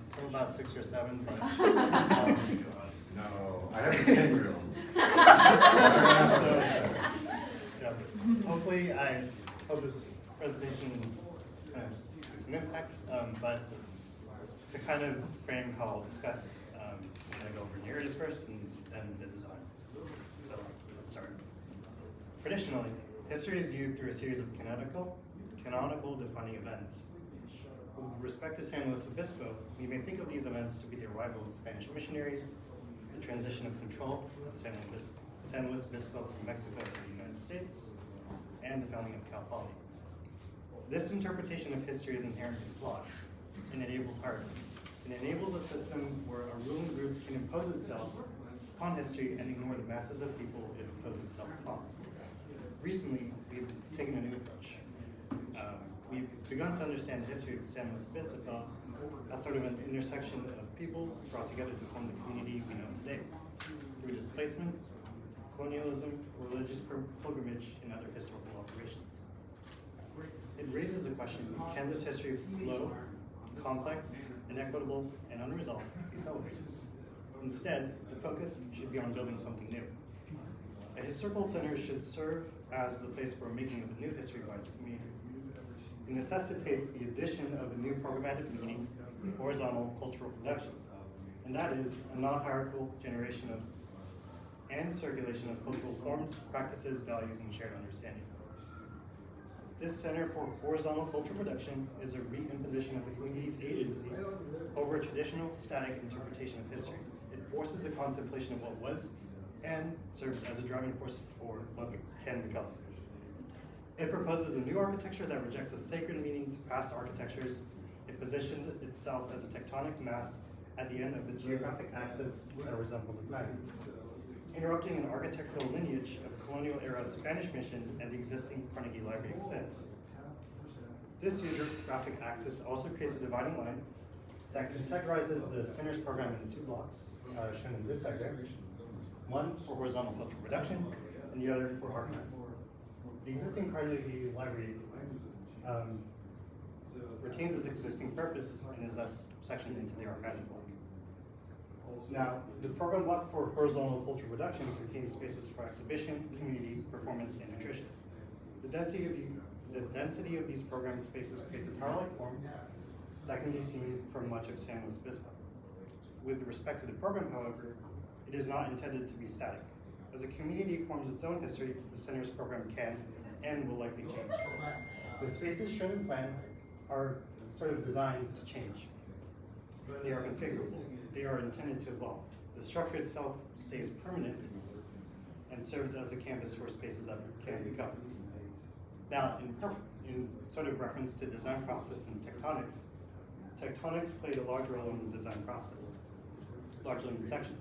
until about 6 or 7, but No, I have a 10-year-old. yeah, hopefully, I hope this presentation kind of makes an impact, but to kind of frame how I'll discuss, I'm going to go over narrative first and then the design. So let's start. Traditionally, history is viewed through a series of canonical defining events. With respect to San Luis Obispo, we may think of these events to be the arrival of Spanish missionaries, the transition of control of San Luis Obispo from Mexico to the United States, and the founding of Cal Poly. This interpretation of history is inherently flawed and enables hierarchy. It enables a system where a ruling group can impose itself upon history and ignore the masses of people it imposes itself upon. Recently, we've taken a new approach. We've begun to understand the history of San Luis Obispo as sort of an intersection of peoples brought together to form the community we know today, through displacement, colonialism, religious pilgrimage, and other historical operations. It raises the question, can this history of slow, complex, inequitable, and unresolved be celebrated? Instead, the focus should be on building something new. A historical center should serve as the place for a making of a new history by its community. It necessitates the addition of a new programmatic meaning, horizontal cultural production, and that is a non-hierarchical generation of and circulation of cultural forms, practices, values, and shared understanding. This Center for Horizontal Cultural Production is a re-imposition of the community's agency over a traditional static interpretation of history. It forces a contemplation of what was and serves as a driving force for what can become. It proposes a new architecture that rejects a sacred meaning to past architectures. It positions itself as a tectonic mass at the end of the geographic axis that resembles a diamond, interrupting an architectural lineage of colonial-era Spanish mission and the existing Carnegie Library extends. This geographic axis also creates a dividing line that categorizes the center's program into 2 blocks, shown in this diagram. One for horizontal cultural production, and the other for archive. The existing Carnegie Library retains its existing purpose and is thus sectioned into the archival block. Now, the program block for horizontal cultural production contains spaces for exhibition, community, performance, and nutrition. The density of these program spaces creates a tower-like form that can be seen from much of San Luis Obispo. With respect to the program, however, it is not intended to be static. As a community forms its own history, the center's program can and will likely change. The spaces shown in plan are sort of designed to change. They are configurable. They are intended to evolve. The structure itself stays permanent and serves as a canvas for spaces that can become. Now, in sort of reference to design process and tectonics, tectonics played a large role in the design process, largely in section.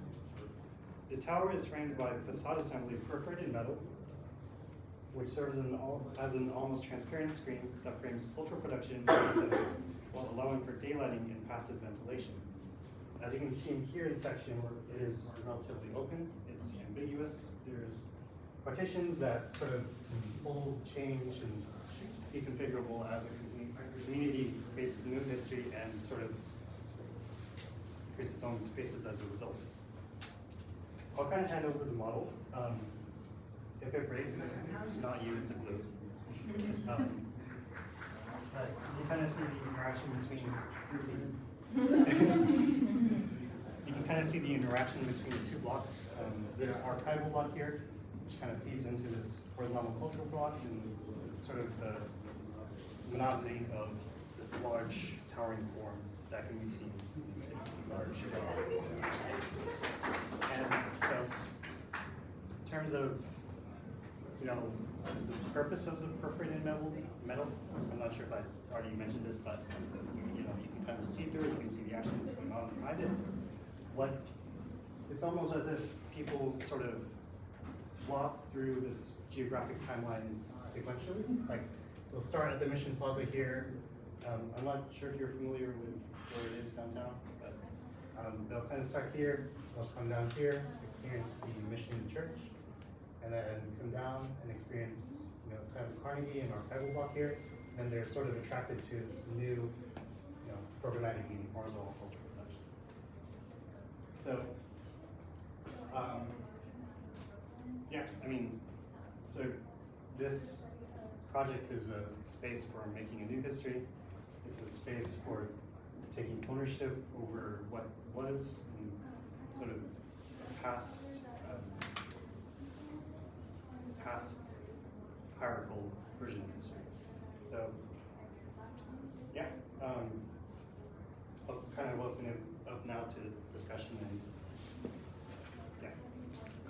The tower is framed by a facade assembly of perforated metal, which serves as an almost transparent screen that frames cultural production in the center while allowing for daylighting and passive ventilation. As you can see here in section, it is relatively open, it's ambiguous. There's partitions that sort of fold, change, and be configurable as a community faces new history and sort of creates its own spaces as a result. I'll kind of hand over the model. If it breaks, it's not you, it's a glue. You kind of see the interaction between you can kind of see the interaction between the 2 blocks. This archival block here, which kind of feeds into this horizontal cultural block, and sort of the monotony of this large towering form that can be seen in this large. And so, in terms of the purpose of the perforated metal, I'm not sure if I already mentioned this, but you can kind of see through it. You can see the action that's going on behind it. It's almost as if people sort of walk through this geographic timeline sequentially. Like, they'll start at the Mission Plaza here. I'm not sure if you're familiar with where it is downtown, but they'll kind of start here, they'll come down here, experience the Mission Church, and then come down and experience kind of Carnegie and archival block here. And they're sort of attracted to this new programmatic meaning, horizontal culture. So, yeah, I mean, so this project is a space for making a new history. It's a space for taking ownership over what was and sort of past hierarchical version of history. So, yeah, I'll kind of open it up now to discussion and yeah.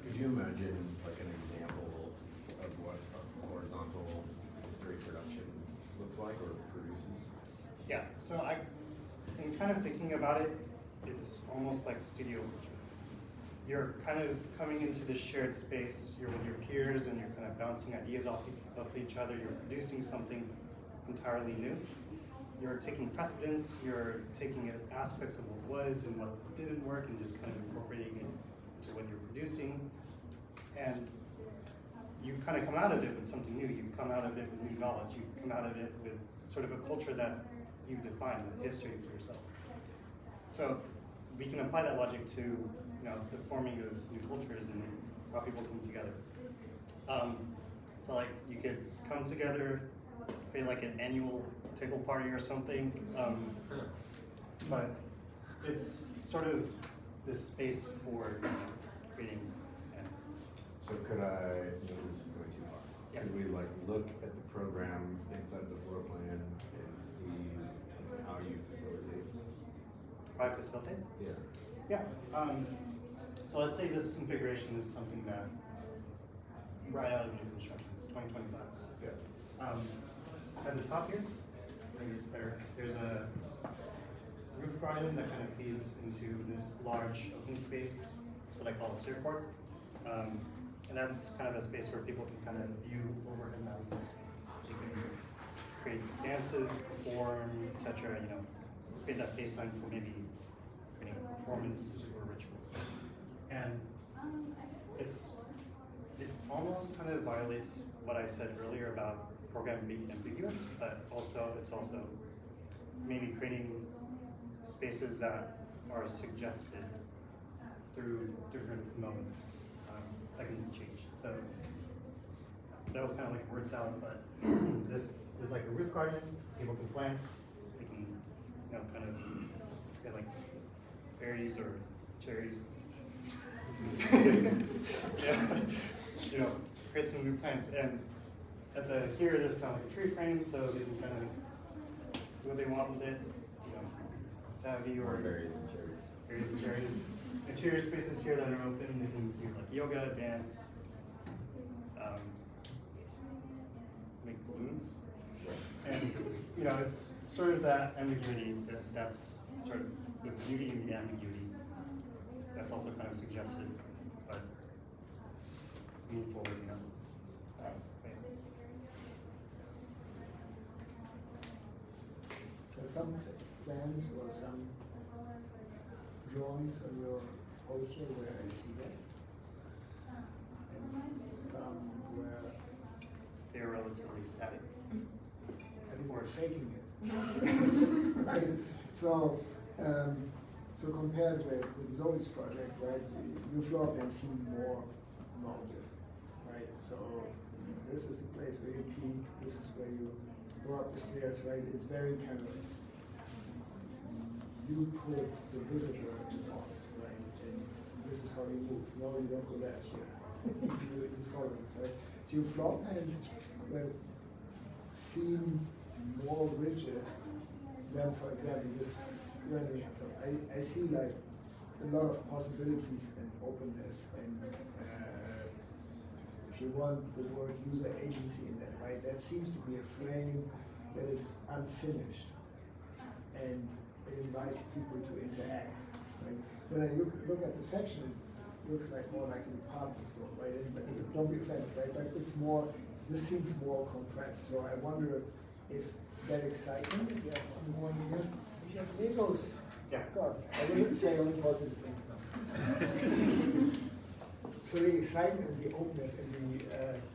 Could you imagine like an example of what a horizontal history production looks like or produces? Yeah, so in kind of thinking about it, it's almost like studio culture. You're kind of coming into this shared space, you're with your peers and you're kind of bouncing ideas off each other, you're producing something entirely new. You're taking precedence, you're taking aspects of what was and what didn't work and just kind of incorporating it into what you're producing. And you kind of come out of it with something new, you come out of it with new knowledge, you come out of it with sort of a culture that you define, a history for yourself. So we can apply that logic to the forming of new cultures and how people come together. So like you could come together, create like an annual tickle party or something, but it's sort of this space for creating. So could I, this is going too far. Yeah. Could we like look at the program inside the floor plan and see how you facilitate? How I facilitate? Yeah. Yeah. So let's say this configuration is something that right out of new construction, it's 2025. Yeah. At the top here, I think it's there. There's a roof garden that kind of feeds into this large open space. It's what I call a stair court. And that's kind of a space where people can kind of view overhead mountains. You can create dances, perform, etc. Create that baseline for maybe creating a performance or ritual. And it almost kind of violates what I said earlier about the program being ambiguous, but it's also maybe creating spaces that are suggested through different moments that can change. So that was kind of like word salad, but this is like a roof garden. People can plant. They can, kind of get like berries or cherries. Yeah, create some new plants. And here there's kind of like a tree frame, so they can kind of do what they want with it. Savvy or berries and cherries. Berries and cherries. Interior spaces here that are open. They can do like yoga, dance, make balloons. And it's sort of that ambiguity that's sort of the beauty in the ambiguity. That's also kind of suggested, but move forward, Some plans or some drawings on your poster where I see that, and some where they're relatively static. I think we're faking it. Right. So compared with Zoe's project, right, your floor plan seemed more motive, right? So this is the place where you peak. This is where you go up the stairs, right? It's very kind of you put the visitor in the box, right? And this is how you move. No, you don't go that here. You do it in followings, right? So your floor plans seem more rigid than, for example, this rendering. I see like a lot of possibilities and openness, and if you want the word user agency in that, right? That seems to be a frame that is unfinished, and it invites people to interact. Right? When I look at the section, it looks like more like a department store, right? But don't be offended, right? But it's more. This seems more compressed. So I wonder if that excitement. Yeah, I'm going here. You have Legos. Yeah. God, I wouldn't say only positive things now. So the excitement and the openness and the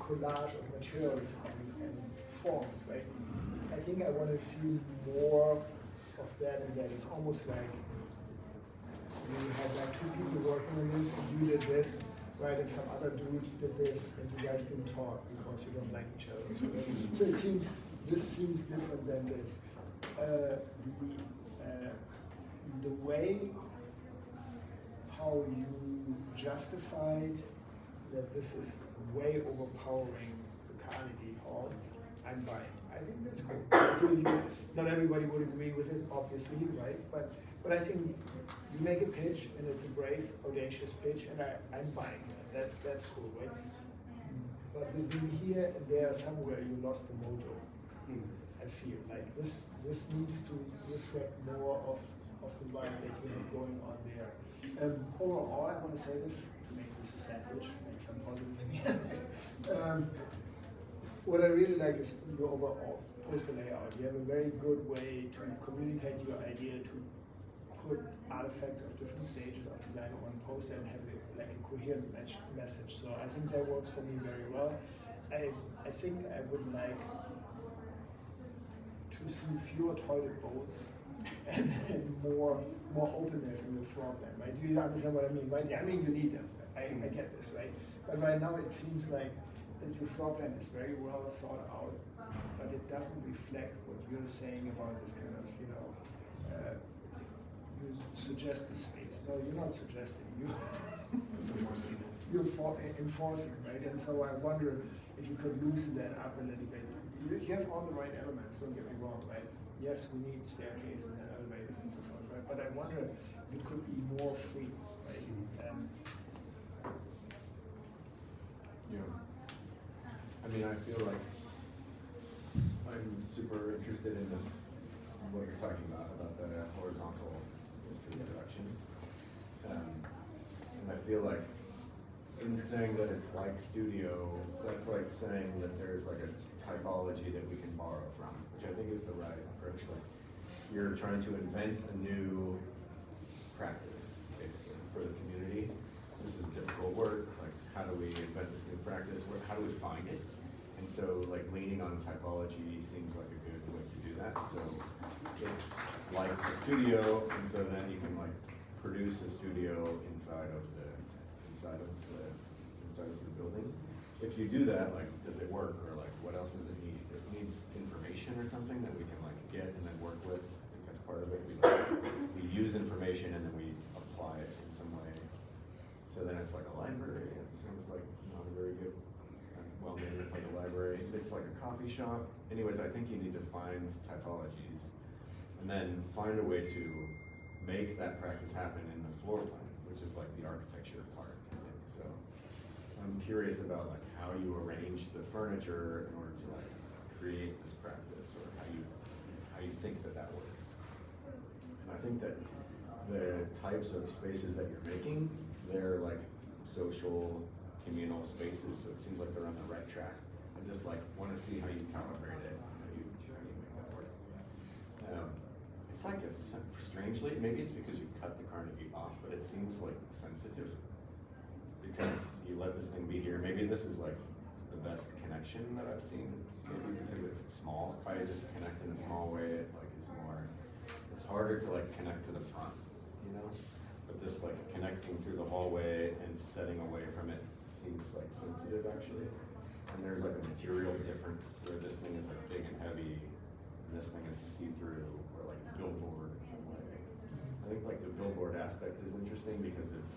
collage of materials and forms, right? I think I want to see more of that and that. It's almost like you had like two people working on this, and you did this, right, and some other dude did this, and you guys didn't talk because you don't like each other. So it seems, this seems different than this. The way how you justified that this is way overpowering the Carnegie Hall, I'm buying. I think that's cool. Not everybody would agree with it, obviously, right? But I think you make a pitch, and it's a brave, audacious pitch, and I'm buying that. That's cool, right? But between here and there, somewhere you lost the mojo. I feel like this needs to reflect more of the vibe that you have going on there. Overall, I want to say this to make this a sandwich, make some positive in the end. What I really like is your overall poster layout. You have a very good way to communicate your idea, to put artifacts of different stages of design on one poster and have it like a coherent message. So I think that works for me very well. I think I would like to see fewer toilet bowls and more openness in the floor plan, right? Do you understand what I mean, right? Yeah, I mean, you need them. I get this, right? But right now it seems like that your floor plan is very well thought out, but it doesn't reflect what you're saying about this kind of, you suggest the space. No, you're not suggesting, you're enforcing, right? And so I wonder if you could loosen that up a little bit. You have all the right elements, don't get me wrong, right? Yes, we need staircases and elevators and so forth, right? But I wonder if it could be more free, right? Yeah. I mean, I feel like I'm super interested in this, what you're talking about the horizontal history introduction. And I feel like in saying that it's like studio, that's like saying that there's like a typology that we can borrow from, which I think is the right approach. Like, you're trying to invent a new practice, basically, for the community. This is difficult work. Like, how do we invent this new practice? How do we find it? And so, like, leaning on typology seems like a good way to do that. So it's like a studio, and so then you can like produce a studio inside of the building. If you do that, like, does it work, or like, what else does it need? If it needs information or something that we can like get and then work with, I think that's part of it. We use information and then we apply it in some way. So then it's like a library. It seems like not a very good. Well, maybe it's like a library. It's like a coffee shop. Anyways, I think you need to find typologies and then find a way to make that practice happen in the floor plan, which is like the architecture part, I think. So I'm curious about like how you arrange the furniture in order to like create this practice, or how you think that works. And I think that the types of spaces that you're making, they're like social, communal spaces, so it seems like they're on the right track. I just like want to see how you calibrate it, how you make that work. It's like strangely, maybe it's because you cut the Carnegie off, but it seems like sensitive because you let this thing be here. Maybe this is like the best connection that I've seen. Maybe because it's small. If I just connect in a small way, it like is more. It's harder to like connect to the front, you know. But this like connecting through the hallway and setting away from it seems like sensitive actually. And there's like a material difference where this thing is like big and heavy, and this thing is see-through, or like billboard in some way. I think like the billboard aspect is interesting because it's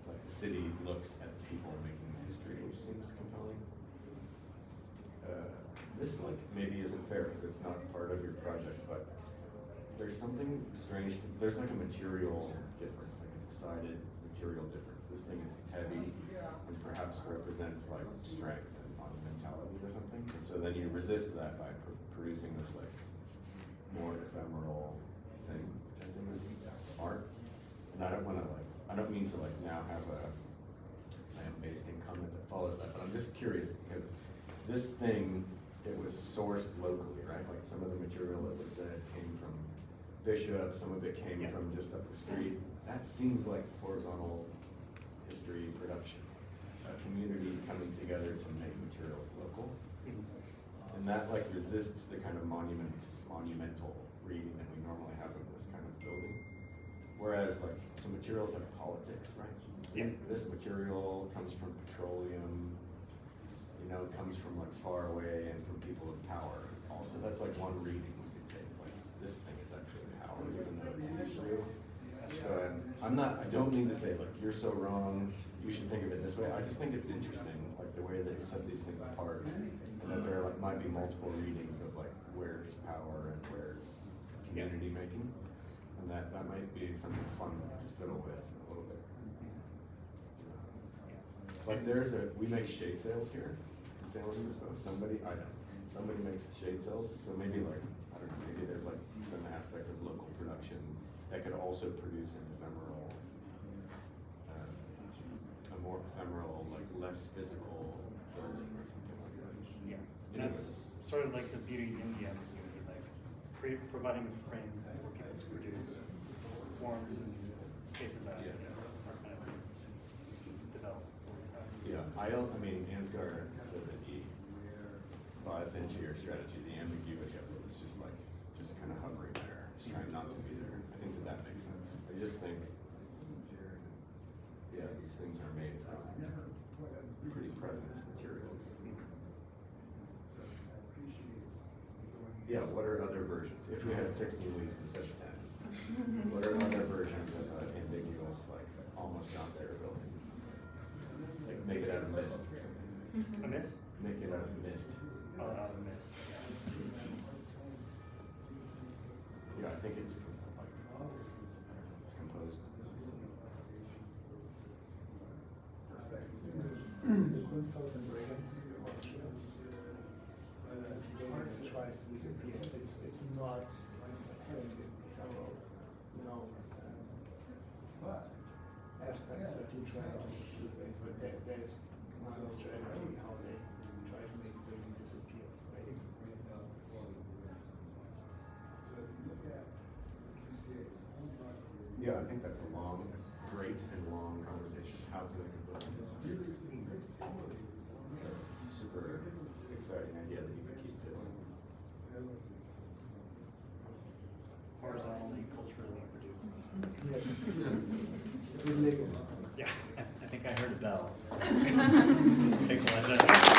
like the city looks at the people making history, which seems compelling. This like maybe isn't fair because it's not part of your project, but there's something strange. There's like a material difference, like a decided material difference. This thing is heavy and perhaps represents like strength and monumentality or something. And so then you resist that by producing this like more ephemeral thing, which I think is smart. And I don't want to like, I don't mean to like now have a land-based comment that follows that, but I'm just curious because this thing, it was sourced locally, right? Like some of the material that was said came from Bishop, some of it came from just up the street. That seems like horizontal history production, a community coming together to make materials local. And that like resists the kind of monumental reading that we normally have of this kind of building. Whereas like some materials have politics, right? Yeah. This material comes from petroleum, you know, it comes from like far away and from people with power. Also, that's like one reading we could take, like this thing is actually power, even though it's see-through. So I don't mean to say like, you're so wrong, you should think of it this way. I just think it's interesting, like the way that you set these things apart. And that there like might be multiple readings of like where's power and where's community making. And that might be something fun to fiddle with a little bit. Like we make shade sails here in San Luis Obispo. Somebody makes shade sails, so maybe like, I don't know, maybe there's like some aspect of local production that could also produce an ephemeral, a more ephemeral, like less physical building or something like that. Yeah, and that's sort of like the beauty of India community, like providing a frame for people to produce forms and spaces that Yeah. are kind of developed over time. Yeah, I mean, Ansgar said that he buys into your strategy, the ambiguity of it is just kind of hovering there. It's trying not to be there. I think that makes sense. I just think, yeah, these things are made from pretty present materials. Yeah, what are other versions? If we had 16 weeks instead of 10, what are other versions of an ambiguous, like almost not there building? Like make it out of mist or something. A miss? Make it out of mist. Oh, out of the miss. Yeah, I think it's like it's composed. The Kunsthaus in Bregenz, Austria. It's a building that tries to disappear. It's not inherently ephemeral, you know, aspects that you try to keep it, but there's another strategy how they try to make building disappear, right? Yeah, I think that's a great and long conversation. How to make a building disappear. So it's a super exciting idea that you can keep fiddling. Horizontally, culturally producing. Yeah. Illegal. Yeah, I think I heard a bell. Thanks a lot, Jeff.